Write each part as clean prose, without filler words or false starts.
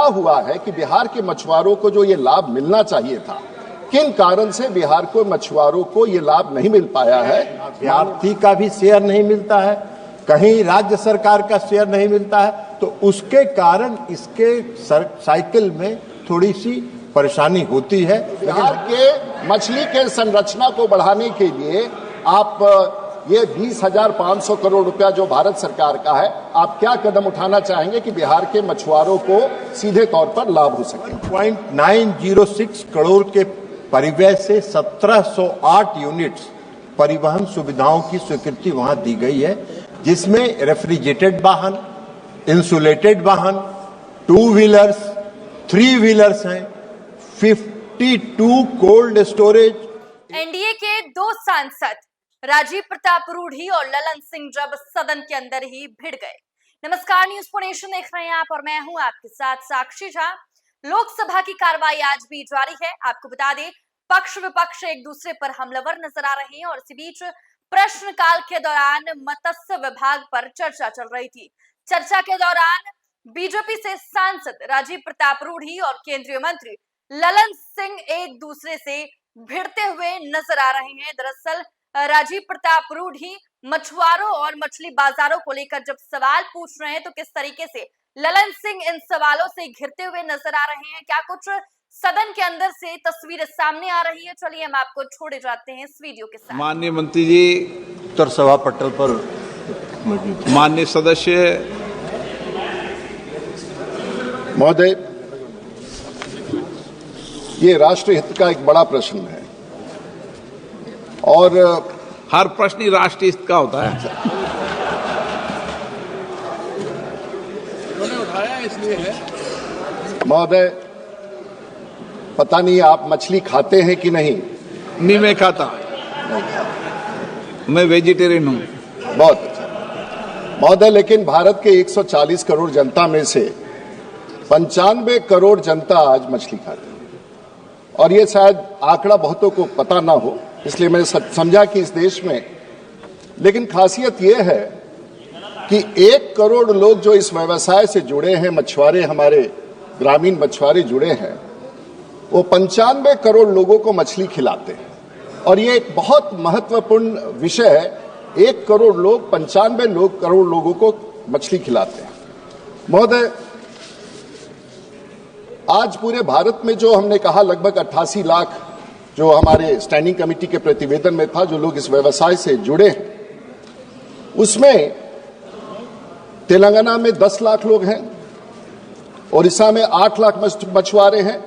हुआ है कि बिहार के मछुआरों को जो ये लाभ मिलना चाहिए था, किन कारण से बिहार को मछुआरों को ये लाभ नहीं मिल पाया है। भारती का भी शेयर नहीं मिलता है, कहीं राज्य सरकार का शेयर नहीं मिलता है, तो उसके कारण इसके साइकिल में थोड़ी सी परेशानी होती है। बिहार के मछली के संरचना को बढ़ाने के लिए आप ये 20,500 करोड़ रुपया जो भारत सरकार का है, आप क्या कदम उठाना चाहेंगे कि बिहार के मछुआरों को सीधे तौर पर लाभ हो सके। 906 करोड़ के परिव्यय से 1708 यूनिट्स परिवहन सुविधाओं की स्वीकृति वहां दी गई है, जिसमें रेफ्रिजरेटेड वाहन, इंसुलेटेड वाहन, 2 व्हीलर्स, 3 व्हीलर्स हैं, 52 कोल्ड स्टोरेज। एनडीए के 2 सांसद राजीव प्रताप रूढ़ी और ललन सिंह जब सदन के अंदर ही भिड़ गए। नमस्कार, न्यूज फॉर नेशन देख रहे हैं आप और मैं हूं आपके साथ साक्षी झा। लोकसभा की कार्रवाई आज भी जारी है। आपको बता दें, पक्ष विपक्ष एक दूसरे पर हमलावर नजर आ रहे हैं और इसी बीच प्रश्नकाल के दौरान मत्स्य विभाग पर चर्चा चल रही थी। चर्चा के दौरान बीजेपी से सांसद राजीव प्रताप रूढ़ी और केंद्रीय मंत्री ललन सिंह एक दूसरे से भिड़ते हुए नजर आ रहे हैं। दरअसल राजीव प्रताप रूढ़ी मछुआरों और मछली बाजारों को लेकर जब सवाल पूछ रहे हैं, तो किस तरीके से ललन सिंह इन सवालों से घिरते हुए नजर आ रहे हैं, क्या कुछ सदन के अंदर से तस्वीरें सामने आ रही है। चलिए हम आपको छोड़े जाते हैं इस वीडियो के साथ। माननीय मंत्री जी, उत्तर सभा पटल पर माननीय सदस्य महोदय, ये राष्ट्र हित का एक बड़ा प्रश्न है और हर प्रश्न ही राष्ट्रीय हित का होता है। महोदय, पता नहीं आप मछली खाते हैं कि नहीं। नहीं, मैं खाता, मैं वेजिटेरियन हूँ। बहुत अच्छा महोदय, लेकिन भारत के 140 करोड़ जनता में से 95 करोड़ जनता आज मछली खाते हैं और ये शायद आंकड़ा बहुतों को पता ना हो, इसलिए मैंने समझा कि इस देश में, लेकिन खासियत यह है कि 1 करोड़ लोग जो इस व्यवसाय से जुड़े हैं, मछुआरे, हमारे ग्रामीण मछुआरे जुड़े हैं, वो 95 करोड़ लोगों को मछली खिलाते हैं और ये एक बहुत महत्वपूर्ण विषय है। 1 करोड़ लोग 95 करोड़ लोगों को मछली खिलाते हैं। महोदय, आज पूरे भारत में जो हमने कहा लगभग 88 लाख जो हमारे स्टैंडिंग कमेटी के प्रतिवेदन में था, जो लोग इस व्यवसाय से जुड़े हैं, उसमें तेलंगाना में 10 लाख लोग हैं, ओडिशा में 8 लाख मछुआरे हैं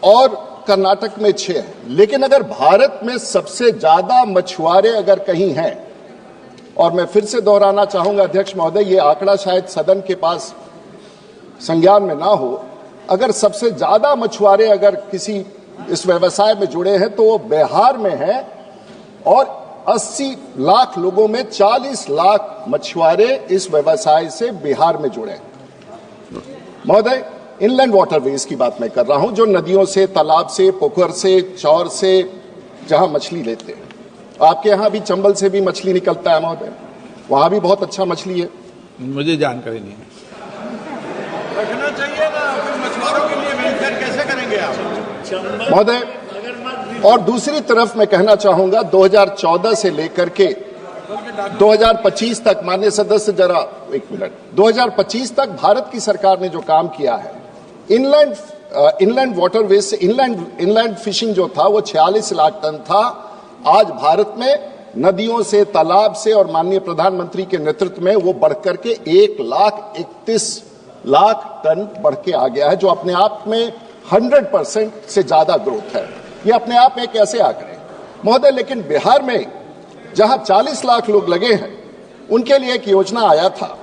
और कर्नाटक में 6 हैं। लेकिन अगर भारत में सबसे ज्यादा मछुआरे अगर कहीं हैं, और मैं फिर से दोहराना चाहूंगा अध्यक्ष महोदय, ये आंकड़ा शायद सदन के पास संज्ञान में ना हो, अगर सबसे ज्यादा मछुआरे अगर किसी इस व्यवसाय में जुड़े हैं तो वो बिहार में है और 80 लाख लोगों में 40 लाख मछुआरे इस व्यवसाय से बिहार में जुड़े हैं। महोदय, इनलैंड वाटरवेज की बात मैं कर रहा हूं, जो नदियों से, तालाब से, पोखर से, चौर से जहां मछली लेते हैं। आपके यहां भी चंबल से भी मछली निकलता है महोदय, वहां भी बहुत अच्छा मछली है। मुझे जानकारी नहीं है। रखना चाहिए ना, मछुआरों के लिए वेलफेयर कैसे करेंगे आप महोदय? और दूसरी तरफ मैं कहना चाहूंगा 2014 से लेकर के 2025 तक, माननीय सदस्य जरा एक मिनट, 2025 तक भारत की सरकार ने जो काम किया है, इनलैंड वाटरवेज से इनलैंड फिशिंग जो था वो 46 लाख टन था। आज भारत में नदियों से, तालाब से और माननीय प्रधानमंत्री के नेतृत्व में वो बढ़कर के 1,31 लाख टन बढ़ के आ गया है, जो अपने आप में 100% से ज्यादा ग्रोथ है। ये अपने आप में कैसे आंकड़े महोदय। लेकिन बिहार में जहां 40 लाख लोग लगे हैं, उनके लिए एक योजना आया था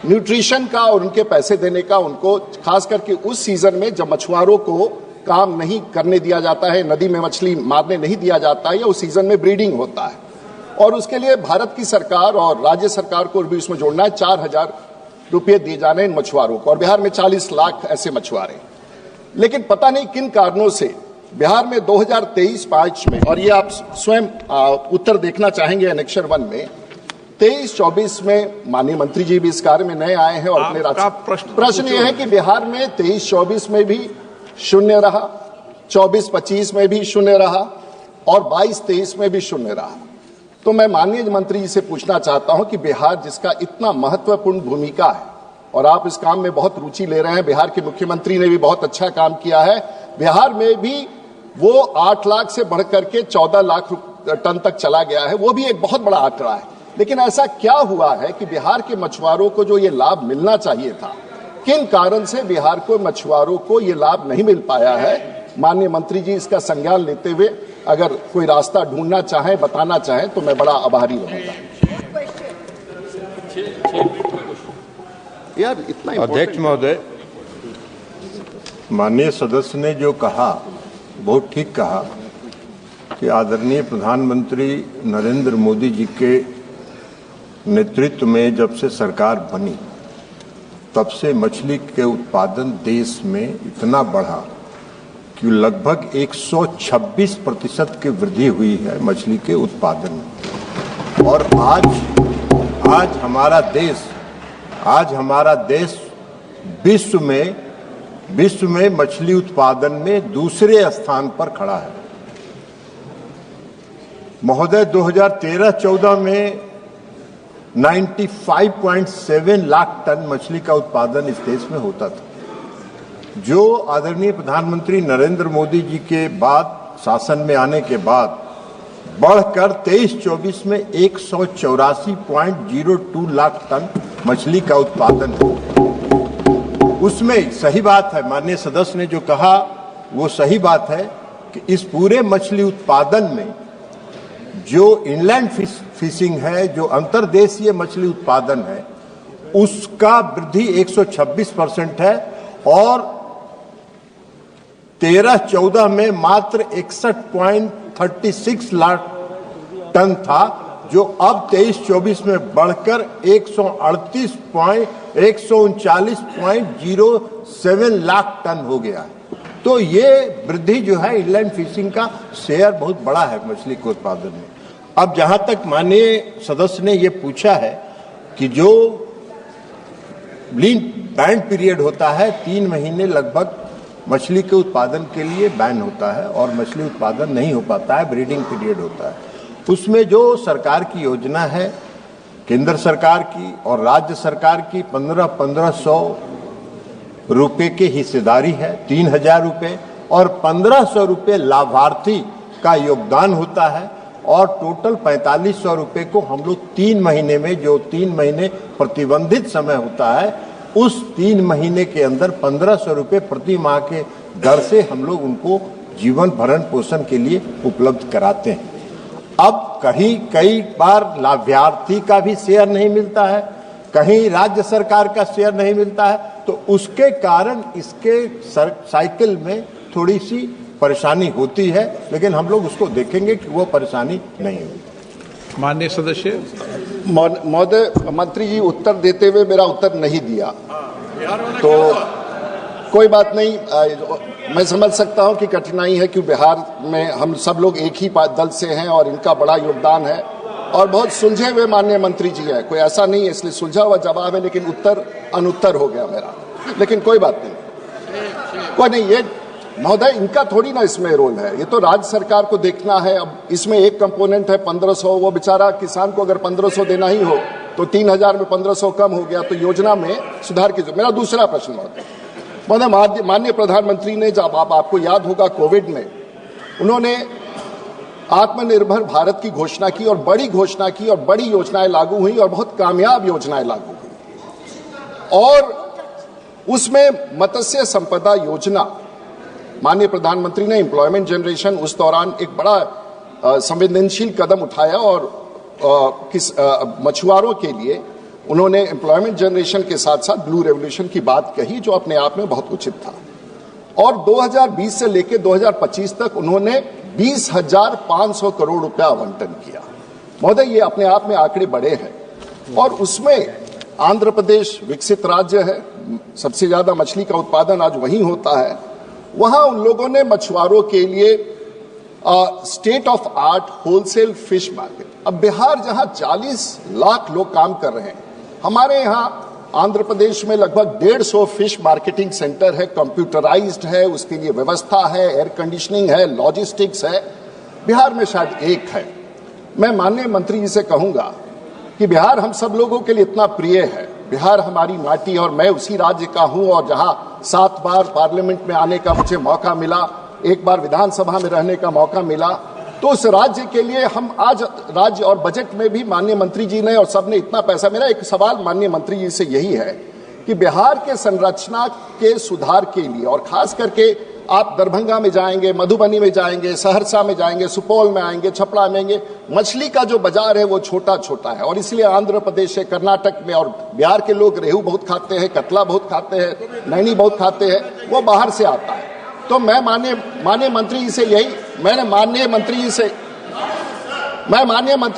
न्यूट्रिशन का और उनके पैसे देने का, उनको खास करके उस सीजन में जब मछुआरों को काम नहीं करने दिया जाता है, नदी में मछली मारने नहीं दिया जाता है, या उस सीजन में ब्रीडिंग होता है, और उसके लिए भारत की सरकार और राज्य सरकार को भी उसमें जोड़ना है। 4,000 रुपये दिए जाने इन मछुआरों को, और बिहार में 40 लाख ऐसे मछुआरे। लेकिन पता नहीं किन कारणों से बिहार में 2023-25 में, और ये आप स्वयं उत्तर देखना चाहेंगे एनेक्सर 1 में, 23-24 में माननीय मंत्री जी भी इस कार्य में नए आए हैं और अपने आपका प्रश्न प्रश्न यह है कि बिहार में 23-24 में भी शून्य रहा, 24-25 में भी शून्य रहा और 22-23 में भी शून्य रहा। तो मैं माननीय मंत्री जी से पूछना चाहता हूं कि बिहार जिसका इतना महत्वपूर्ण भूमिका है और आप इस काम में बहुत रुचि ले रहे हैं, बिहार के मुख्यमंत्री ने भी बहुत अच्छा काम किया है, बिहार में भी वो 8 लाख से बढ़कर के 14 लाख टन तक चला गया है, वो भी एक बहुत बड़ा आंकड़ा है। लेकिन ऐसा क्या हुआ है कि बिहार के मछुआरों को जो ये लाभ मिलना चाहिए था, किन कारण से बिहार को मछुआरों को ये लाभ नहीं मिल पाया है? माननीय मंत्री जी इसका संज्ञान लेते हुए अगर कोई रास्ता ढूंढना चाहें, बताना चाहें तो मैं बड़ा आभारी रहूंगा। यार इतना अध्यक्ष महोदय, माननीय सदस्य ने जो कहा बहुत ठीक कहा कि आदरणीय प्रधानमंत्री नरेंद्र मोदी जी के नेतृत्व में जब से सरकार बनी तब से मछली के उत्पादन देश में इतना बढ़ा कि लगभग 126% की वृद्धि हुई है मछली के उत्पादन में। और आज हमारा देश विश्व में मछली उत्पादन में दूसरे स्थान पर खड़ा है। महोदय 2013-14 में 95.7 लाख टन मछली का उत्पादन इस देश में होता था, जो आदरणीय प्रधानमंत्री नरेंद्र मोदी जी के बाद शासन में आने के बाद बढ़कर 23-24 में 184.02 लाख टन मछली का उत्पादन हो। उसमें सही बात है, माननीय सदस्य ने जो कहा वो सही बात है कि इस पूरे मछली उत्पादन में जो इनलैंड फिशिंग है, जो अंतर्देशीय मछली उत्पादन है, उसका वृद्धि 126% है और 13-14 में मात्र 61.36 लाख टन था, जो अब 23-24 में बढ़कर 139.07 लाख टन हो गया है। तो ये वृद्धि जो है इनलैंड फिशिंग का शेयर बहुत बड़ा है मछली के उत्पादन में। अब जहां तक माननीय सदस्य ने ये पूछा है कि जो बैन पीरियड होता है 3 महीने लगभग मछली के उत्पादन के लिए बैन होता है और मछली उत्पादन नहीं हो पाता है, ब्रीडिंग पीरियड होता है। उसमें जो सरकार की योजना है, केंद्र सरकार की और राज्य सरकार की 1500 रुपए की हिस्सेदारी है, 3000 रुपए और 1500 रुपए लाभार्थी का योगदान होता है और टोटल 4500 रुपए को हम लोग 3 महीने में, जो 3 महीने प्रतिबंधित समय होता है, उस 3 महीने के अंदर 1500 रुपए प्रति माह के दर से हम लोग उनको जीवन भरण पोषण के लिए उपलब्ध कराते हैं। अब कई बार लाभार्थी का भी शेयर नहीं मिलता है, कहीं राज्य सरकार का शेयर नहीं मिलता है, तो उसके कारण इसके साइकिल में थोड़ी सी परेशानी होती है, लेकिन हम लोग उसको देखेंगे कि वो परेशानी नहीं होगी। माननीय सदस्य महोदय, मंत्री जी उत्तर देते हुए मेरा उत्तर नहीं दिया, तो कोई बात नहीं। मैं समझ सकता हूं कि कठिनाई है कि बिहार में हम सब लोग एक ही दल से हैं और इनका बड़ा योगदान है और बहुत सुलझे हुए माननीय मंत्री जी है, कोई ऐसा नहीं है, इसलिए सुलझा हुआ जवाब है, लेकिन उत्तर अनुत्तर हो गया मेरा। लेकिन कोई बात नहीं, कोई नहीं। ये महोदय इनका थोड़ी ना इसमें रोल है, ये तो राज्य सरकार को देखना है। अब इसमें एक कंपोनेंट है 1500, वो बेचारा किसान को अगर 1500 देना ही हो तो 3000 में 1500 कम हो गया, तो योजना में सुधार कीजिए। मेरा दूसरा प्रश्न महोदय, माननीय प्रधानमंत्री ने, जब आपको याद होगा कोविड में उन्होंने आत्मनिर्भर भारत की घोषणा की और बड़ी घोषणा की और बड़ी योजनाएं लागू हुई और बहुत कामयाब योजनाएं लागू हुई। और उसमें मत्स्य संपदा योजना, माननीय प्रधानमंत्री ने एम्प्लॉयमेंट जनरेशन, उस दौरान एक बड़ा संवेदनशील कदम उठाया और मछुआरों के लिए उन्होंने एम्प्लॉयमेंट जनरेशन के साथ साथ ब्लू रेवोल्यूशन की बात कही, जो अपने आप में बहुत उचित था। और 2020 से लेकर 2025 तक उन्होंने 20,500 करोड़ रुपया आवंटन किया। महोदय, ये अपने आप में आंकड़े बड़े हैं और उसमें आंध्र प्रदेश विकसित राज्य है, सबसे ज्यादा मछली का उत्पादन आज वहीं होता है। वहां उन लोगों ने मछुआरों के लिए state of art wholesale fish market. अब बिहार जहां 40 लाख लोग काम कर रहे हैं, हमारे यहां आंध्र प्रदेश में लगभग 150 फिश मार्केटिंग सेंटर है, कंप्यूटराइज्ड है, उसके लिए व्यवस्था है, एयर कंडीशनिंग है, लॉजिस्टिक्स है। बिहार में शायद एक है। मैं माननीय मंत्री जी से कहूंगा कि बिहार हम सब लोगों के लिए इतना प्रिय है, बिहार हमारी माटी, और मैं उसी राज्य का हूं, और जहां 7 बार पार्लियामेंट में आने का मुझे मौका मिला, 1 बार विधानसभा में रहने का मौका मिला, तो उस राज्य के लिए हम आज राज्य और बजट में भी माननीय मंत्री जी ने और सबने इतना पैसा। मेरा एक सवाल माननीय मंत्री जी से यही है कि बिहार के संरचना के सुधार के लिए, और खास करके आप दरभंगा में जाएंगे, मधुबनी में जाएंगे, सहरसा में जाएंगे, सुपौल में आएंगे, छपरा में आएंगे, मछली का जो बाजार है वो छोटा छोटा है, और इसलिए आंध्र प्रदेश से कर्नाटक में और बिहार के लोग रेहू बहुत खाते हैं, कतला बहुत खाते हैं, नैनी बहुत खाते हैं, वो बाहर से आता है। तो मैं माननीय मंत्री जी से माननीय मंत्री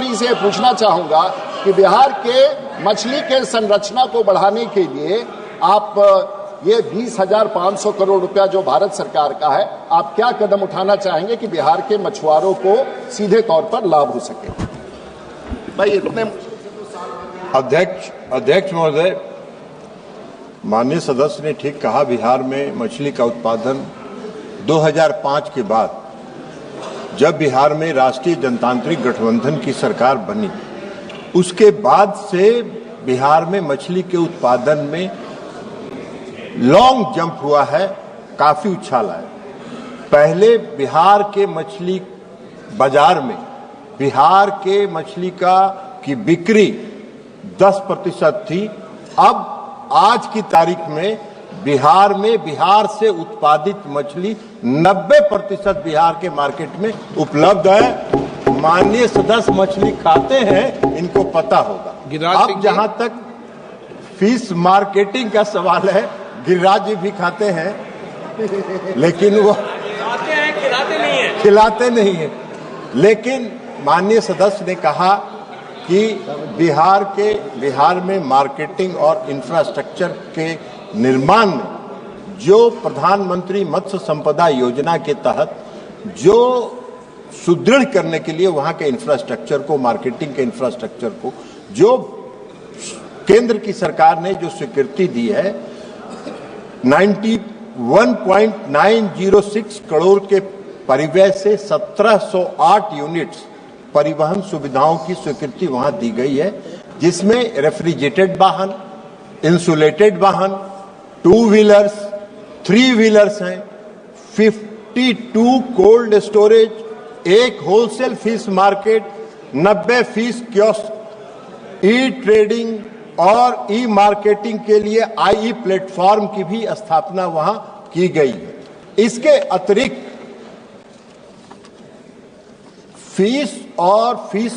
जी से पूछना चाहूंगा कि बिहार के मछली के संरचना को बढ़ाने के लिए आप ये 20,500 करोड़ रुपया जो भारत सरकार का है, आप क्या कदम उठाना चाहेंगे कि बिहार के मछुआरों को सीधे तौर पर लाभ हो सके? भाई इतने अध्यक्ष महोदय, माननीय सदस्य ने ठीक कहा, बिहार में मछली का उत्पादन 2005 के बाद, जब बिहार में राष्ट्रीय जनतांत्रिक गठबंधन की सरकार बनी, उसके बाद से बिहार में मछली के उत्पादन में लॉन्ग जंप हुआ है, काफी उछाल है। पहले बिहार के मछली बाजार में बिहार के मछली की बिक्री 10% थी। अब आज की तारीख में बिहार से उत्पादित मछली 90% बिहार के मार्केट में उपलब्ध है। माननीय सदस्य मछली खाते हैं, इनको पता होगा। अब जहां तक फिश मार्केटिंग का सवाल है, गिरिराज जी भी खाते हैं, लेकिन वो खिलाते नहीं है। लेकिन माननीय सदस्य ने कहा कि बिहार में मार्केटिंग और इंफ्रास्ट्रक्चर के निर्माण में जो प्रधानमंत्री मत्स्य संपदा योजना के तहत जो सुदृढ़ करने के लिए वहां के इंफ्रास्ट्रक्चर को, मार्केटिंग के इंफ्रास्ट्रक्चर को, जो केंद्र की सरकार ने जो स्वीकृति दी है, 91.906 करोड़ के परिव्यय से 1708 यूनिट्स परिवहन सुविधाओं की स्वीकृति वहां दी गई है, जिसमें रेफ्रिजरेटेड वाहन, इंसुलेटेड वाहन, 2 व्हीलर्स, 3 व्हीलर्स हैं, 52 cold storage, 1 wholesale fish market, 90 fish kiosk, e trading और ई मार्केटिंग के लिए आई प्लेटफॉर्म की भी स्थापना वहां की गई है। इसके अतिरिक्त फिश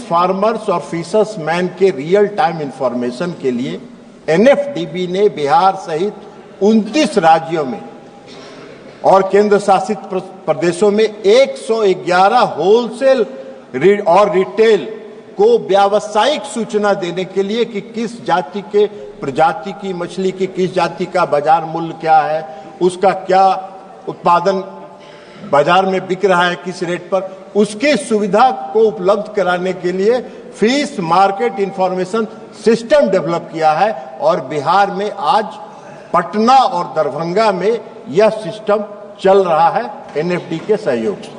फार्मर्स और फिशर्स मैन के रियल टाइम इंफॉर्मेशन के लिए एनएफडीबी ने बिहार सहित 29 राज्यों में और केंद्र शासित प्रदेशों में 111 होलसेल और रिटेल को व्यावसायिक सूचना देने के लिए कि किस जाति के प्रजाति की मछली की किस जाति का बाजार मूल्य क्या है, उसका क्या उत्पादन बाजार में बिक रहा है, किस रेट पर, उसकी सुविधा को उपलब्ध कराने के लिए fish market information system develop किया है। और बिहार में आज पटना और दरभंगा में यह सिस्टम चल रहा है एनएफडी के सहयोग से।